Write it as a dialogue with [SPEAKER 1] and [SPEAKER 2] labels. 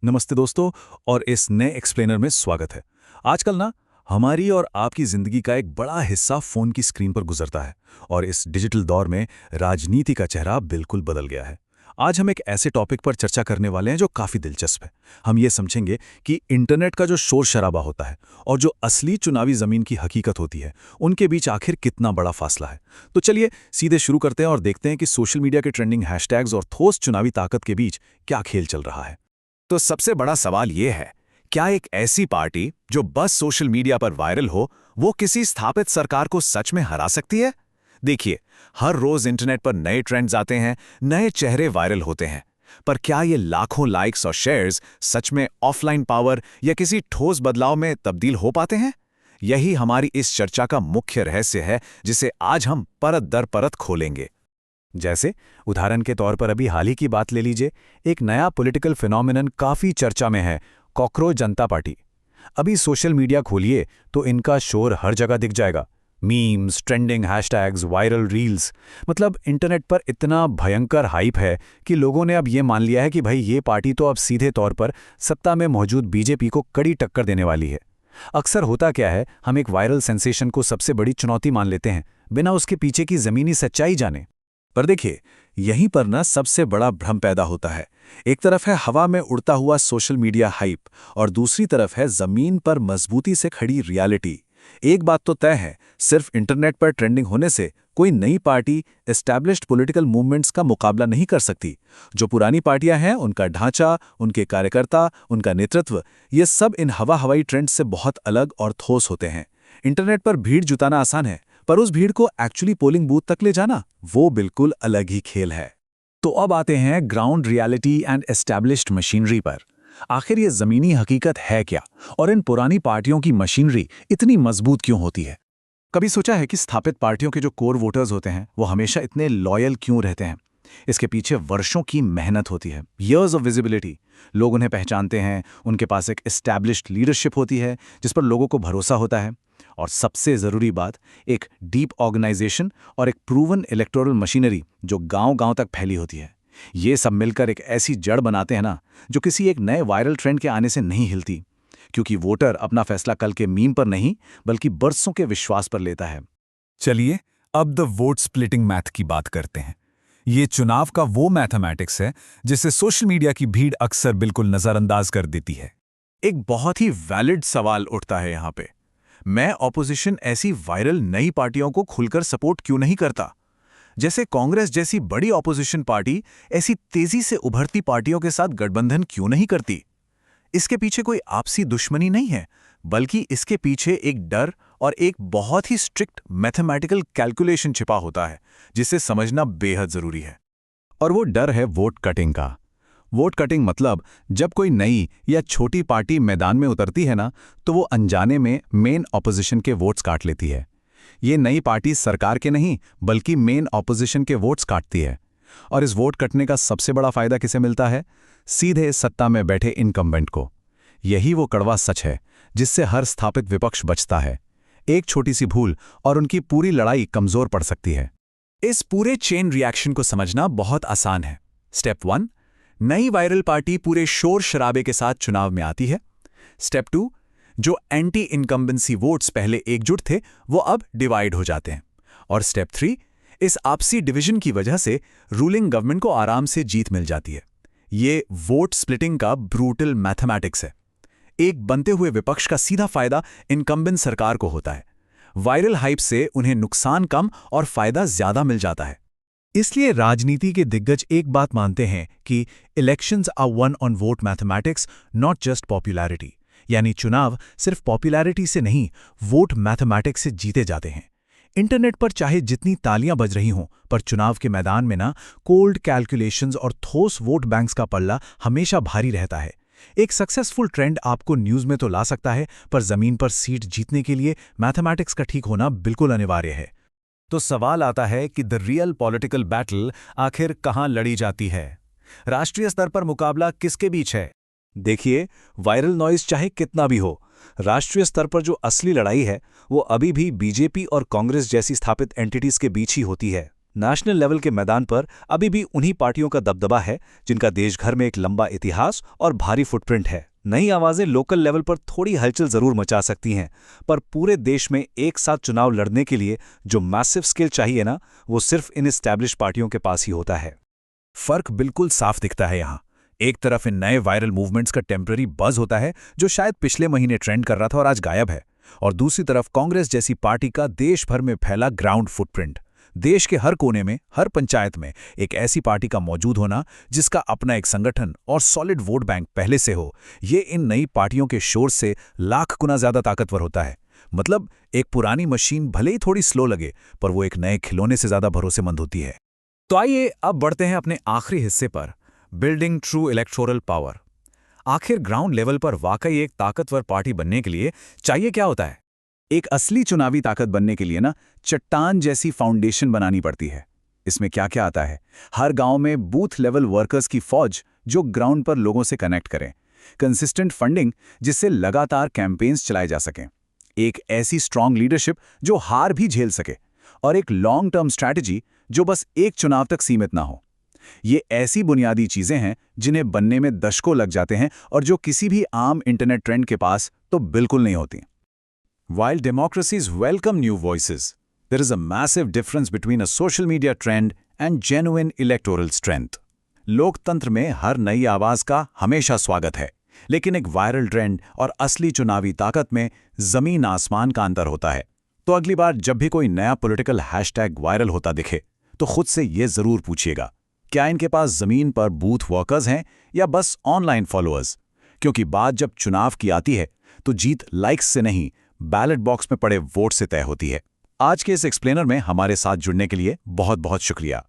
[SPEAKER 1] नमस्ते दोस्तों। और इस नए एक्सप्लेनर में स्वागत है। आजकल ना हमारी और आपकी जिंदगी का एक बड़ा हिस्सा फोन की स्क्रीन पर गुजरता है और इस डिजिटल दौर में राजनीति का चेहरा बिल्कुल बदल गया है। आज हम एक ऐसे टॉपिक पर चर्चा करने वाले हैं जो काफी दिलचस्प है। हम ये समझेंगे कि इंटरनेट का जो शोर शराबा होता है और जो असली चुनावी जमीन की हकीकत होती है, उनके बीच आखिर कितना बड़ा फासला है। तो चलिए सीधे शुरू करते हैं और देखते हैं कि सोशल मीडिया के ट्रेंडिंग हैशटैग्स और ठोस चुनावी ताकत के बीच क्या खेल चल रहा है।
[SPEAKER 2] तो सबसे बड़ा सवाल यह है, क्या एक ऐसी पार्टी जो बस सोशल मीडिया पर वायरल हो, वो किसी स्थापित सरकार को सच में हरा सकती है? देखिए, हर रोज इंटरनेट पर नए ट्रेंड्स आते हैं, नए चेहरे वायरल होते हैं, पर क्या ये लाखों लाइक्स और शेयर्स सच में ऑफलाइन पावर या किसी ठोस बदलाव में तब्दील हो पाते हैं? यही हमारी इस चर्चा का मुख्य रहस्य है, जिसे आज हम परत दर परत खोलेंगे।
[SPEAKER 1] जैसे उदाहरण के तौर पर अभी हाल ही की बात ले लीजिए। एक नया पॉलिटिकल फिनोमिनन काफी चर्चा में है, कॉकरोच जनता पार्टी। अभी सोशल मीडिया खोलिए तो इनका शोर हर जगह दिख जाएगा। Memes, trending hashtags, viral reels, मतलब इंटरनेट पर इतना भयंकर हाइप है कि लोगों ने अब ये मान लिया है कि भाई ये पार्टी तो अब सीधे तौर पर सत्ता में मौजूद बीजेपी को कड़ी टक्कर देने वाली है। अक्सर होता क्या है, हम एक वायरल सेंसेशन को सबसे बड़ी चुनौती मान लेते हैं, बिना उसके पीछे की जमीनी सच्चाई जाने। पर देखिए, यहीं पर ना सबसे बड़ा भ्रम पैदा होता है। एक तरफ है हवा में उड़ता हुआ सोशल मीडिया हाइप और दूसरी तरफ है जमीन पर मजबूती से खड़ी रियलिटी। एक बात तो तय है, सिर्फ इंटरनेट पर ट्रेंडिंग होने से कोई नई पार्टी एस्टैब्लिश्ड पॉलिटिकल मूवमेंट्स का मुकाबला नहीं कर सकती। जो पुरानी पार्टियां हैं, उनका ढांचा, उनके कार्यकर्ता, उनका नेतृत्व, ये सब इन हवाई ट्रेंड से बहुत अलग और ठोस होते हैं। इंटरनेट पर भीड़ जुटाना आसान है, पर उस भीड़ को एक्चुअली पोलिंग बूथ तक ले जाना, वो बिल्कुल अलग ही खेल है। तो अब आते हैं ground reality and established machinery पर। आखिर ये जमीनी हकीकत है क्या, और इन पुरानी पार्टियों की मशीनरी इतनी मजबूत क्यों होती है? कभी सोचा है कि स्थापित पार्टियों के जो कोर वोटर्स होते हैं, वो हमेशा इतने लॉयल क्यों रहते हैं? इसके पीछे वर्षों की मेहनत होती है, ईयर्स ऑफ विजिबिलिटी। लोग उन्हें पहचानते हैं, उनके पास एक एस्टैब्लिश्ड लीडरशिप होती है जिस पर लोगों को भरोसा होता है, और सबसे ज़रूरी बात, एक डीप ऑर्गेनाइजेशन और एक प्रूवन इलेक्टोरल मशीनरी जो गांव-गांव तक फैली होती है। ये सब मिलकर एक ऐसी जड़ बनाते हैं ना, जो किसी एक नए वायरल ट्रेंड के आने से नहीं हिलती, क्योंकि वोटर अपना फैसला कल के मीम पर नहीं, बल्कि बरसों के विश्वास पर लेता है।
[SPEAKER 3] चलिए अब द वोट स्प्लिटिंग मैथ की बात करते हैं। ये चुनाव का वो मैथमेटिक्स है जिसे सोशल मीडिया की भीड़ अक्सर बिल्कुल नजरअंदाज कर देती है।
[SPEAKER 2] एक बहुत ही वैलिड सवाल उठता है यहाँ पे, मैं ऑपोजिशन ऐसी वायरल नई पार्टियों को खुलकर सपोर्ट क्यों नहीं करता? जैसे कांग्रेस जैसी बड़ी ऑपोजिशन पार्टी ऐसी तेजी से उभरती पार्टियों के साथ गठबंधन क्यों नहीं करती? इसके पीछे कोई आपसी दुश्मनी नहीं है, बल्कि इसके पीछे एक डर और एक बहुत ही स्ट्रिक्ट मैथमेटिकल कैलकुलेशन छिपा होता है, जिसे समझना बेहद जरूरी है।
[SPEAKER 1] और वो डर है वोट कटिंग का। वोट कटिंग मतलब जब कोई नई या छोटी पार्टी मैदान में उतरती है ना, तो वो अनजाने में मेन ऑपोजिशन के वोट्स काट लेती है। ये नई पार्टी सरकार के नहीं, बल्कि मेन ऑपोजिशन के वोट्स काटती है। और इस वोट कटने का सबसे बड़ा फायदा किसे मिलता है? सीधे सत्ता में बैठे इनकम्बेंट को। यही वो कड़वा सच है जिससे हर स्थापित विपक्ष बचता है। एक छोटी सी भूल और उनकी पूरी लड़ाई कमजोर पड़ सकती है।
[SPEAKER 2] इस पूरे चेन रिएक्शन को समझना बहुत आसान है। स्टेप 1, नई वायरल पार्टी पूरे शोर शराबे के साथ चुनाव में आती है। स्टेप 2, जो एंटी इनकम्बेंसी वोट्स पहले एकजुट थे, वो अब डिवाइड हो जाते हैं। और स्टेप 3, इस आपसी डिवीजन की वजह से रूलिंग गवर्नमेंट को आराम से जीत मिल जाती है। ये वोट स्प्लिटिंग का ब्रूटल मैथमेटिक्स है। एक बनते हुए विपक्ष का सीधा फायदा इनकम्बेंट सरकार को होता है। वायरल हाइप से उन्हें नुकसान कम और फायदा ज्यादा मिल जाता है।
[SPEAKER 3] इसलिए राजनीति के दिग्गज एक बात मानते हैं कि elections are won on vote mathematics, not just popularity. यानी चुनाव सिर्फ पॉपुलैरिटी से नहीं, वोट मैथमेटिक्स से जीते जाते हैं। इंटरनेट पर चाहे जितनी तालियां बज रही हों, पर चुनाव के मैदान में ना कोल्ड कैलकुलेशंस और ठोस वोट बैंक्स का पल्ला हमेशा भारी रहता है। एक सक्सेसफुल ट्रेंड आपको न्यूज़ में तो ला सकता है, पर जमीन पर सीट जीतने के लिए मैथमेटिक्स का ठीक होना बिल्कुल अनिवार्य है।
[SPEAKER 1] तो सवाल आता है कि द रियल पॉलिटिकल बैटल आखिर कहां लड़ी जाती है? राष्ट्रीय स्तर पर मुकाबला किसके बीच है? देखिए, वायरल नॉइज चाहे कितना भी हो, राष्ट्रीय स्तर पर जो असली लड़ाई है वो अभी भी बीजेपी और कांग्रेस जैसी स्थापित एंटिटीज के बीच ही होती है।
[SPEAKER 3] नेशनल लेवल के मैदान पर अभी भी उन्हीं पार्टियों का दबदबा है जिनका देश भर में एक लंबा इतिहास और भारी फुटप्रिंट है। नई आवाजें लोकल लेवल पर थोड़ी हलचल जरूर मचा सकती हैं, पर पूरे देश में एक साथ चुनाव लड़ने के लिए जो मैसिव स्किल चाहिए ना, वो सिर्फ इन एस्टैब्लिश पार्टियों के पास ही होता है।
[SPEAKER 2] फर्क बिल्कुल साफ दिखता है यहाँ। एक तरफ इन नए वायरल मूवमेंट्स का टेम्पररी बज होता है जो शायद पिछले महीने ट्रेंड कर रहा था और आज गायब है, और दूसरी तरफ कांग्रेस जैसी पार्टी का देश भर में फैला ग्राउंड फुटप्रिंट। देश के हर कोने में, हर पंचायत में एक ऐसी पार्टी का मौजूद होना जिसका अपना एक संगठन और सॉलिड वोट बैंक पहले से हो, ये इन नई पार्टियों के शोर से लाख गुना ज्यादा ताकतवर होता है। मतलब एक पुरानी मशीन भले ही थोड़ी स्लो लगे, पर वो एक नए खिलौने से ज्यादा भरोसेमंद होती है। तो आइए अब बढ़ते हैं अपने आखिरी हिस्से पर, बिल्डिंग ट्रू इलेक्टोरल पावर। आखिर ग्राउंड लेवल पर वाकई एक ताकतवर पार्टी बनने के लिए चाहिए क्या होता है? एक असली चुनावी ताकत बनने के लिए ना चट्टान जैसी फाउंडेशन बनानी पड़ती है। इसमें क्या क्या आता है? हर गांव में बूथ लेवल वर्कर्स की फौज जो ग्राउंड पर लोगों से कनेक्ट करें, कंसिस्टेंट फंडिंग जिससे लगातार कैंपेन्स चलाए जा सकें, एक ऐसी स्ट्रांग लीडरशिप जो हार भी झेल सके, और एक लॉन्ग टर्म स्ट्रैटेजी जो बस एक चुनाव तक सीमित ना हो। ये ऐसी बुनियादी चीजें हैं जिन्हें बनने में दशकों लग जाते हैं और जो किसी भी आम इंटरनेट ट्रेंड के पास तो बिल्कुल नहीं होती। While democracies welcome new voices, there is a massive difference between a social media trend and genuine electoral strength. लोकतंत्र में हर नई आवाज का हमेशा स्वागत है, लेकिन एक वायरल ट्रेंड और असली चुनावी ताकत में जमीन आसमान का अंतर होता है। तो अगली बार जब भी कोई नया पॉलिटिकल हैशटैग वायरल होता दिखे, तो खुद से ये जरूर पूछिएगा, क्या इनके पास जमीन पर बूथ वर्कर्स हैं या बस ऑनलाइन फॉलोअर्स? क्योंकि बात जब चुनाव की आती है तो जीत लाइक्स से नहीं, बैलेट बॉक्स में पड़े वोट से तय होती है। आज के इस एक्सप्लेनर में हमारे साथ जुड़ने के लिए बहुत बहुत शुक्रिया।